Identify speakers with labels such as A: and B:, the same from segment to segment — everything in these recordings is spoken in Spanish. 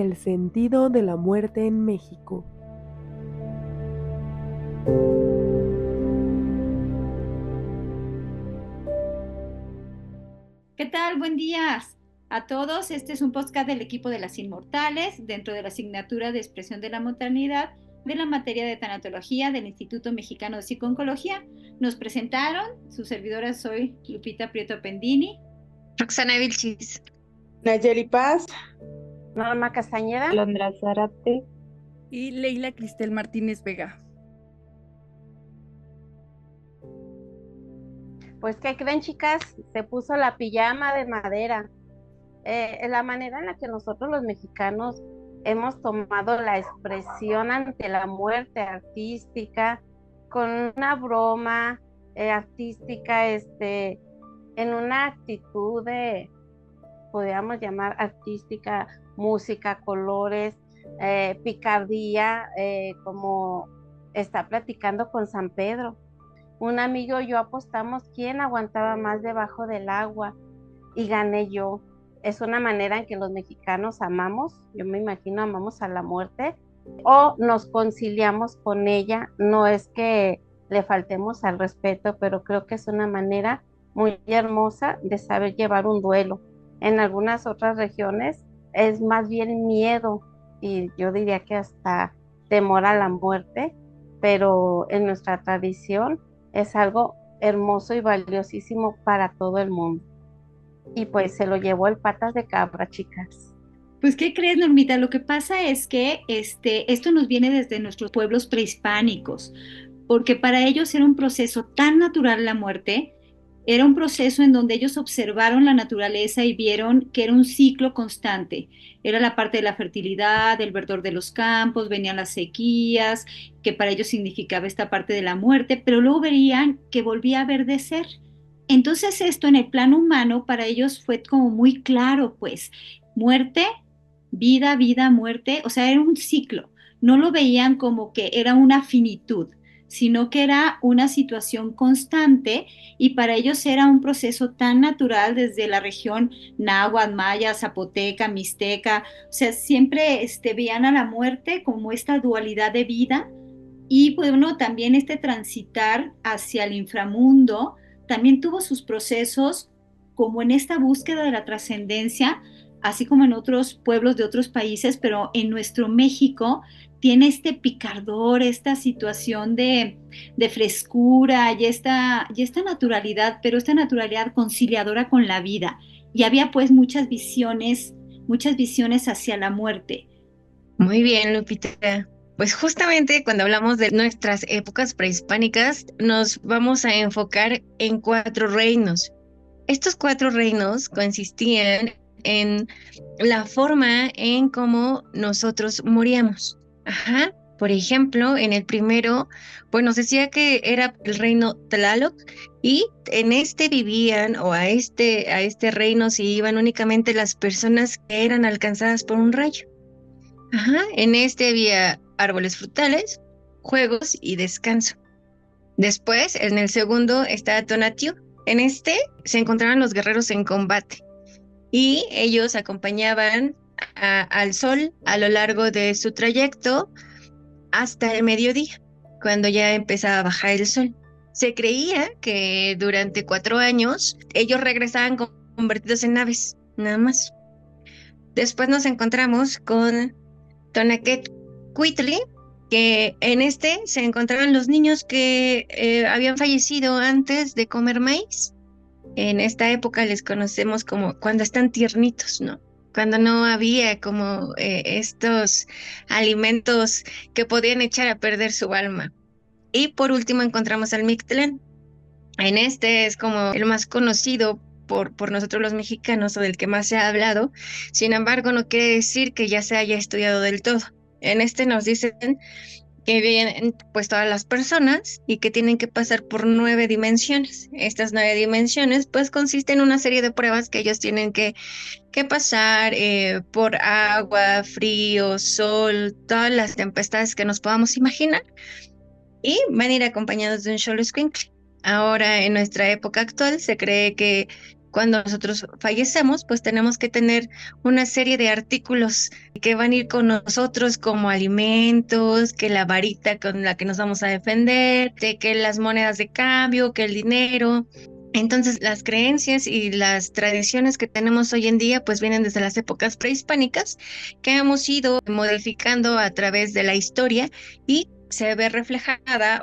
A: el sentido de la muerte en México.
B: ¿Qué tal? Buen día a todos. Este es un podcast del equipo de las Inmortales dentro de la asignatura de expresión de la maternidad de la materia de tanatología del Instituto Mexicano de Psico-Oncología. Nos presentaron, su servidora soy Lupita Prieto Pendini.
C: Roxana Vilchis.
D: Nayeli Paz.
E: Norma Castañeda.
F: Londra Zárate.
G: Y Leila Cristel Martínez Vega.
E: Pues, ¿qué creen, chicas? Se puso la pijama de madera. La manera en la que nosotros los mexicanos hemos tomado la expresión ante la muerte artística, con una broma artística, en una actitud de, podríamos llamar artística, música, colores, picardía, como está platicando con San Pedro. Un amigo y yo apostamos quién aguantaba más debajo del agua y gané yo. Es una manera en que los mexicanos amamos, yo me imagino amamos a la muerte o nos conciliamos con ella. No es que le faltemos al respeto, pero creo que es una manera muy hermosa de saber llevar un duelo. En algunas otras regiones es más bien miedo y yo diría que hasta temor a la muerte, pero en nuestra tradición es algo hermoso y valiosísimo para todo el mundo. Y pues se lo llevó el patas de cabra, chicas.
B: Pues, ¿qué crees, Normita? Lo que pasa es que esto nos viene desde nuestros pueblos prehispánicos, porque para ellos era un proceso tan natural la muerte. Era un proceso en donde ellos observaron la naturaleza y vieron que era un ciclo constante. Era la parte de la fertilidad, el verdor de los campos, venían las sequías, que para ellos significaba esta parte de la muerte, pero luego verían que volvía a verdecer. Entonces esto en el plano humano para ellos fue como muy claro, pues, muerte, vida, vida, muerte, o sea, era un ciclo. No lo veían como que era una finitud, sino que era una situación constante y para ellos era un proceso tan natural desde la región náhuatl, maya, zapoteca, mixteca, o sea, siempre veían a la muerte como esta dualidad de vida y bueno, también este transitar hacia el inframundo también tuvo sus procesos como en esta búsqueda de la trascendencia, así como en otros pueblos de otros países, pero en nuestro México tiene este picardor, esta situación de frescura y esta naturalidad, pero esta naturalidad conciliadora con la vida. Y había pues muchas visiones hacia la muerte.
C: Muy bien, Lupita. Pues justamente cuando hablamos de nuestras épocas prehispánicas, nos vamos a enfocar en 4 reinos. Estos 4 reinos consistían en la forma en cómo nosotros moríamos. Ajá. Por ejemplo, en el primero, pues nos decía que era el reino Tlaloc y en este vivían o a este reino se iban únicamente las personas que eran alcanzadas por un rayo. Ajá. En este había árboles frutales, juegos y descanso. Después, en el segundo está Tonatiuh. En este se encontraban los guerreros en combate y ellos acompañaban al sol a lo largo de su trayecto hasta el mediodía, cuando ya empezaba a bajar el sol. Se creía que durante 4 años ellos regresaban convertidos en aves, nada más. Después nos encontramos con Tonanquetquitli, que en este se encontraron los niños que habían fallecido antes de comer maíz. En esta época les conocemos como cuando están tiernitos, ¿no? Cuando no había como estos alimentos que podían echar a perder su alma. Y por último encontramos al Mictlán. En este es como el más conocido por nosotros los mexicanos o del que más se ha hablado. Sin embargo, no quiere decir que ya se haya estudiado del todo. En este nos dicen que vienen pues todas las personas y que tienen que pasar por 9 dimensiones. Estas 9 dimensiones pues consisten en una serie de pruebas que ellos tienen que pasar por agua, frío, sol, todas las tempestades que nos podamos imaginar y van a ir acompañados de un xoloscuincle. Ahora en nuestra época actual se cree que cuando nosotros fallecemos, pues tenemos que tener una serie de artículos que van a ir con nosotros como alimentos, que la varita con la que nos vamos a defender, de que las monedas de cambio, que el dinero. Entonces, las creencias y las tradiciones que tenemos hoy en día, pues vienen desde las épocas prehispánicas, que hemos ido modificando a través de la historia y se ve reflejada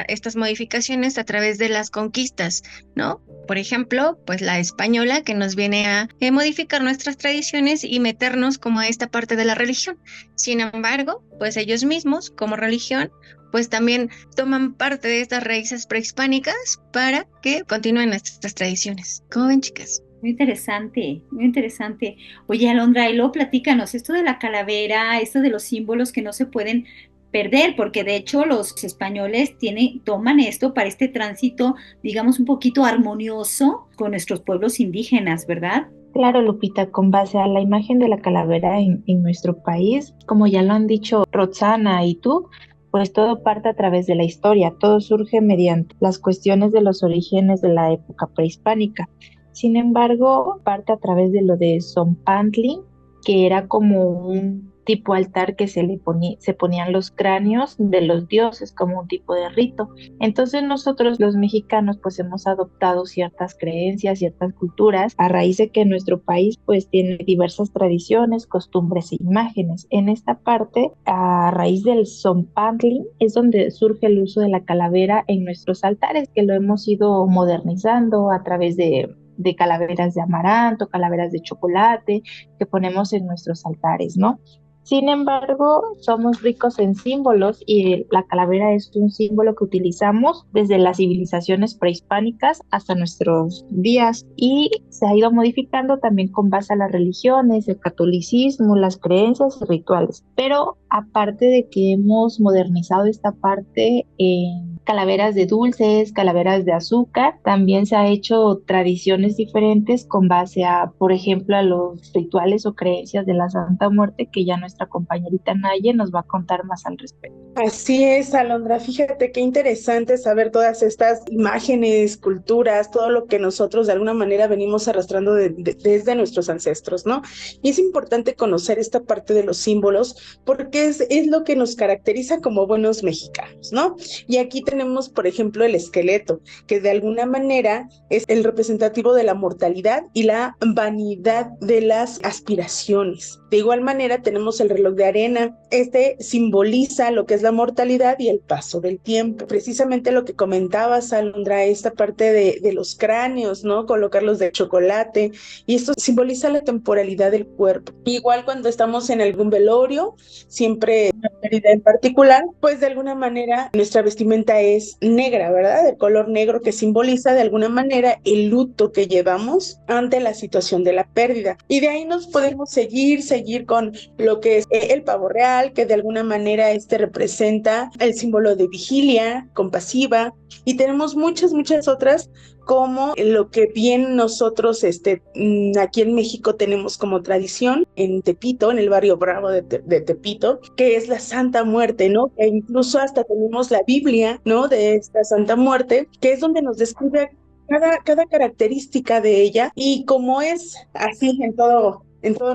C: estas modificaciones a través de las conquistas, ¿no? Por ejemplo, pues la española que nos viene a modificar nuestras tradiciones y meternos como a esta parte de la religión. Sin embargo, pues ellos mismos como religión pues también toman parte de estas raíces prehispánicas para que continúen nuestras tradiciones. ¿Cómo ven, chicas?
B: Muy interesante, muy interesante. Oye, Alondra, y luego platícanos, esto de la calavera, esto de los símbolos que no se pueden perder, porque de hecho los españoles toman esto para este tránsito, digamos, un poquito armonioso con nuestros pueblos indígenas, ¿verdad?
F: Claro, Lupita, con base a la imagen de la calavera en nuestro país, como ya lo han dicho Roxana y tú, pues todo parte a través de la historia, todo surge mediante las cuestiones de los orígenes de la época prehispánica. Sin embargo, parte a través de lo de Zompantli, que era como un tipo altar que se ponían los cráneos de los dioses como un tipo de rito. Entonces nosotros los mexicanos pues hemos adoptado ciertas creencias, ciertas culturas a raíz de que nuestro país pues tiene diversas tradiciones, costumbres e imágenes. En esta parte, a raíz del Zompantli es donde surge el uso de la calavera en nuestros altares, que lo hemos ido modernizando a través de calaveras de amaranto, calaveras de chocolate que ponemos en nuestros altares, ¿no? Sin embargo, somos ricos en símbolos y la calavera es un símbolo que utilizamos desde las civilizaciones prehispánicas hasta nuestros días y se ha ido modificando también con base a las religiones, el catolicismo, las creencias y rituales. Pero aparte de que hemos modernizado esta parte en calaveras de dulces, calaveras de azúcar, también se ha hecho tradiciones diferentes con base a, por ejemplo, a los rituales o creencias de la Santa Muerte, que ya nuestra compañerita Naye nos va a contar más al respecto.
D: Así es, Alondra, fíjate qué interesante saber todas estas imágenes, culturas, todo lo que nosotros de alguna manera venimos arrastrando desde nuestros ancestros, ¿no? Y es importante conocer esta parte de los símbolos porque es lo que nos caracteriza como buenos mexicanos, ¿no? Y aquí tenemos, por ejemplo, el esqueleto, que de alguna manera es el representativo de la mortalidad y la vanidad de las aspiraciones. De igual manera tenemos el reloj de arena. Este simboliza lo que es la mortalidad y el paso del tiempo. Precisamente lo que comentabas, Alondra, esta parte de los cráneos, ¿no? Colocarlos de chocolate, y esto simboliza la temporalidad del cuerpo. Igual cuando estamos en algún velorio, siempre una pérdida en particular, pues de alguna manera nuestra vestimenta es negra, ¿verdad? De color negro, que simboliza de alguna manera el luto que llevamos ante la situación de la pérdida. Y de ahí nos podemos seguir con lo que es el pavo real, que de alguna manera representa el símbolo de vigilia compasiva, y tenemos muchas otras como lo que bien nosotros aquí en México tenemos como tradición en Tepito, en el barrio Bravo de Tepito, que es la Santa Muerte, ¿no? E incluso hasta tenemos la Biblia, ¿no? De esta Santa Muerte, que es donde nos describe cada característica de ella, y como es así en todo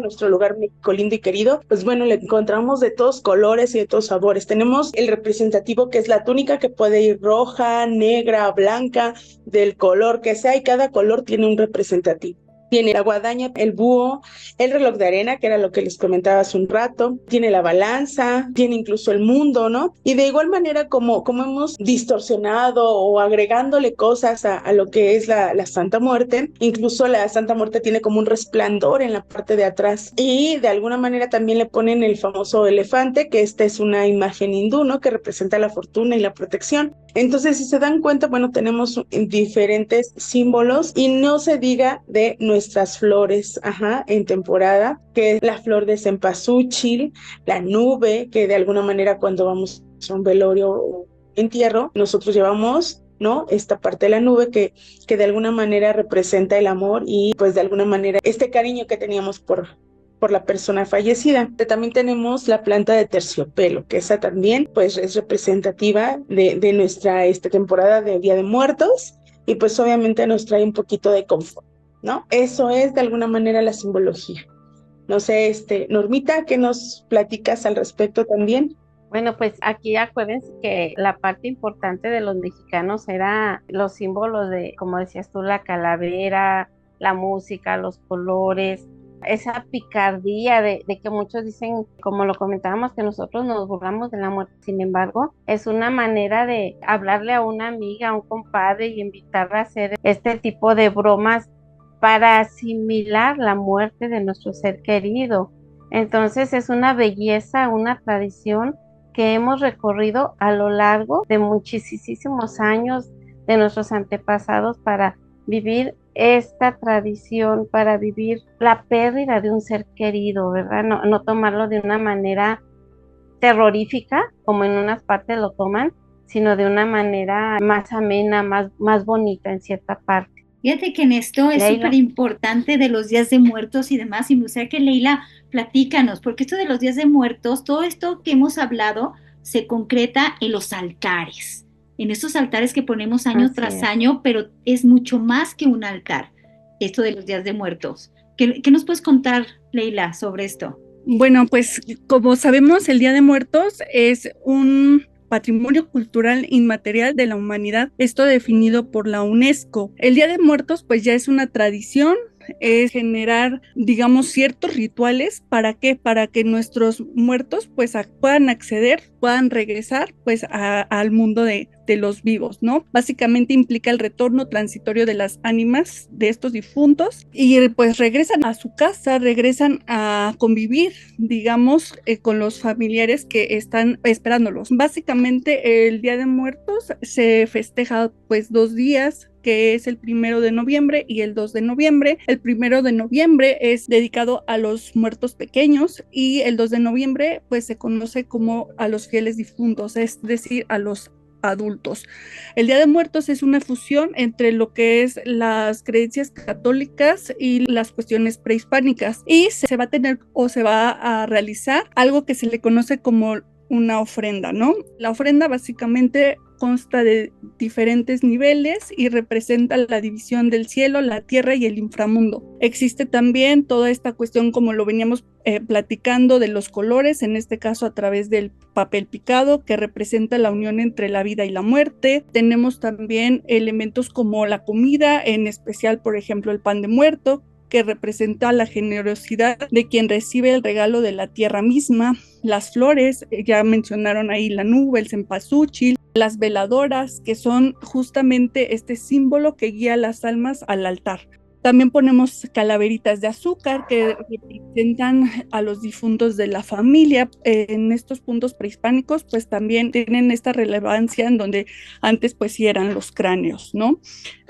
D: nuestro lugar México lindo y querido, pues bueno, le encontramos de todos colores y de todos sabores. Tenemos el representativo, que es la túnica, que puede ir roja, negra, blanca, del color que sea, y cada color tiene un representativo. Tiene la guadaña, el búho, el reloj de arena, que era lo que les comentaba hace un rato, tiene la balanza, tiene incluso el mundo, ¿no? Y de igual manera como hemos distorsionado o agregándole cosas a lo que es la Santa Muerte, incluso la Santa Muerte tiene como un resplandor en la parte de atrás, y de alguna manera también le ponen el famoso elefante, que esta es una imagen hindú, ¿no? Que representa la fortuna y la protección. Entonces, si se dan cuenta, bueno, tenemos diferentes símbolos, y no se diga de nuestras flores, en temporada, que es la flor de cempasúchil, la nube, que de alguna manera cuando vamos a un velorio o entierro, nosotros llevamos, ¿no? Esta parte de la nube que de alguna manera representa el amor y pues de alguna manera este cariño que teníamos por la persona fallecida. También tenemos la planta de terciopelo, que esa también pues es representativa de nuestra temporada de Día de Muertos, y pues obviamente nos trae un poquito de confort, ¿no? Eso es de alguna manera la simbología. No sé, Normita, ¿qué nos platicas al respecto también?
E: Bueno, pues aquí acuérdense que la parte importante de los mexicanos era los símbolos de, como decías tú, la calavera, la música, los colores, esa picardía de que muchos dicen, como lo comentábamos, que nosotros nos burlamos de la muerte. Sin embargo, es una manera de hablarle a una amiga, a un compadre y invitarla a hacer este tipo de bromas para asimilar la muerte de nuestro ser querido. Entonces es una belleza, una tradición que hemos recorrido a lo largo de muchísimos años de nuestros antepasados para vivir esta tradición, para vivir la pérdida de un ser querido, ¿verdad? No tomarlo de una manera terrorífica, como en unas partes lo toman, sino de una manera más amena, más bonita en cierta parte.
B: Fíjate que en esto es
E: Leila.
B: súper importante de los días de muertos y demás, y me gustaría que Leila platícanos, porque esto de los días de muertos, todo esto que hemos hablado se concreta en los altares, en estos altares que ponemos año
E: Así
B: tras
E: es.
B: año, pero es mucho más que un altar, esto de los días de muertos. ¿Qué nos puedes contar, Leila, sobre esto?
G: Bueno, pues como sabemos, el Día de Muertos es un patrimonio cultural inmaterial de la humanidad, esto definido por la UNESCO. El Día de Muertos pues ya es una tradición, es generar, digamos, ciertos rituales. ¿Para qué? Para que nuestros muertos pues puedan acceder, puedan regresar pues al mundo de los vivos, ¿no? Básicamente implica el retorno transitorio de las ánimas de estos difuntos y pues regresan a su casa, regresan a convivir, digamos, con los familiares que están esperándolos. Básicamente el Día de Muertos se festeja pues 2 días, que es el 1 de noviembre y el 2 de noviembre. El 1 de noviembre es dedicado a los muertos pequeños y el 2 de noviembre pues se conoce como a los fieles difuntos, es decir, a los adultos. El Día de Muertos es una fusión entre lo que es las creencias católicas y las cuestiones prehispánicas, y se va a tener o se va a realizar algo que se le conoce como una ofrenda, ¿no? La ofrenda básicamente consta de diferentes niveles y representa la división del cielo, la tierra y el inframundo. Existe también toda esta cuestión, como lo veníamos platicando, de los colores, en este caso a través del papel picado, que representa la unión entre la vida y la muerte. Tenemos también elementos como la comida, en especial, por ejemplo, el pan de muerto, que representa la generosidad de quien recibe el regalo de la tierra misma. Las flores, ya mencionaron ahí la nube, el cempasúchil, las veladoras, que son justamente este símbolo que guía las almas al altar. También ponemos calaveritas de azúcar que representan a los difuntos de la familia. En estos puntos prehispánicos pues también tienen esta relevancia en donde antes pues sí eran los cráneos, ¿no?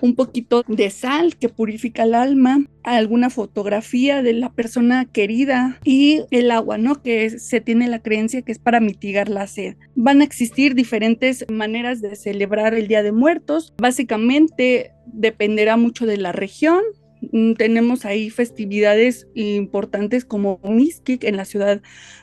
G: Un poquito de sal que purifica el alma, alguna fotografía de la persona querida y el agua, ¿no? Que se tiene la creencia que es para mitigar la sed. Van a existir diferentes maneras de celebrar el Día de Muertos. Básicamente dependerá mucho de la región. Tenemos ahí festividades importantes como Mixquic en la Ciudad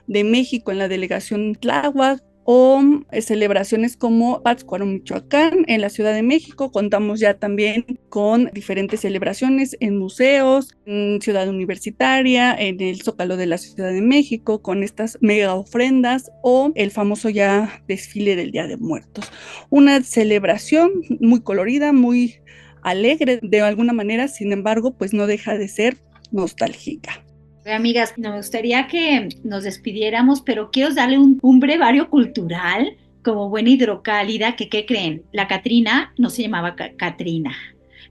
G: de México, en la delegación Tláhuac, o celebraciones como Pátzcuaro, Michoacán, en la Ciudad de México. Contamos ya también con diferentes celebraciones en museos, en Ciudad Universitaria, en el Zócalo de la Ciudad de México, con estas mega ofrendas o el famoso ya desfile del Día de Muertos. Una celebración muy colorida, muy alegre de alguna manera, sin embargo, pues no deja de ser nostálgica.
B: Amigas, me gustaría que nos despidiéramos, pero quiero darle un brevario cultural como buena hidrocálida, que ¿qué creen? La Catrina no se llamaba Catrina,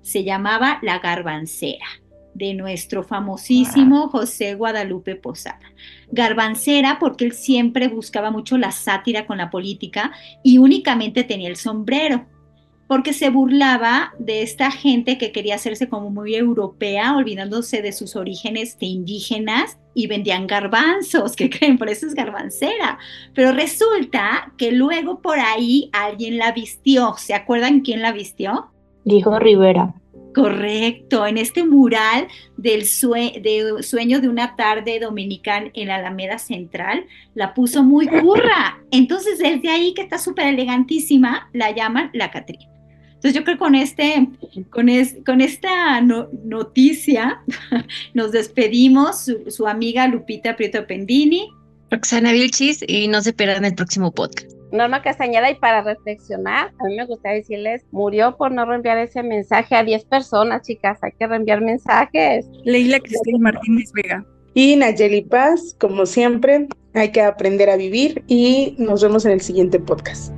B: se llamaba la Garbancera, de nuestro famosísimo José Guadalupe Posada. Garbancera porque él siempre buscaba mucho la sátira con la política y únicamente tenía el sombrero, porque se burlaba de esta gente que quería hacerse como muy europea, olvidándose de sus orígenes de indígenas, y vendían garbanzos, ¿qué creen? Por eso es garbancera. Pero resulta que luego por ahí alguien la vistió. ¿Se acuerdan quién la vistió?
F: Diego Rivera.
B: Correcto, en este mural del sueño de una tarde dominical en la Alameda Central, la puso muy curra. Entonces, desde ahí, que está súper elegantísima, la llaman la Catrina. Entonces yo creo que con esta noticia nos despedimos, su amiga Lupita Prieto Pendini,
C: Roxana Vilchis, y no se pierdan el próximo podcast.
E: Norma Castañeda, y para reflexionar, a mí me gustaría decirles, murió por no reenviar ese mensaje a 10 personas, chicas, hay que reenviar mensajes.
G: Leila Cristina Martínez Vega.
D: Y Nayeli Paz, como siempre, hay que aprender a vivir y nos vemos en el siguiente podcast.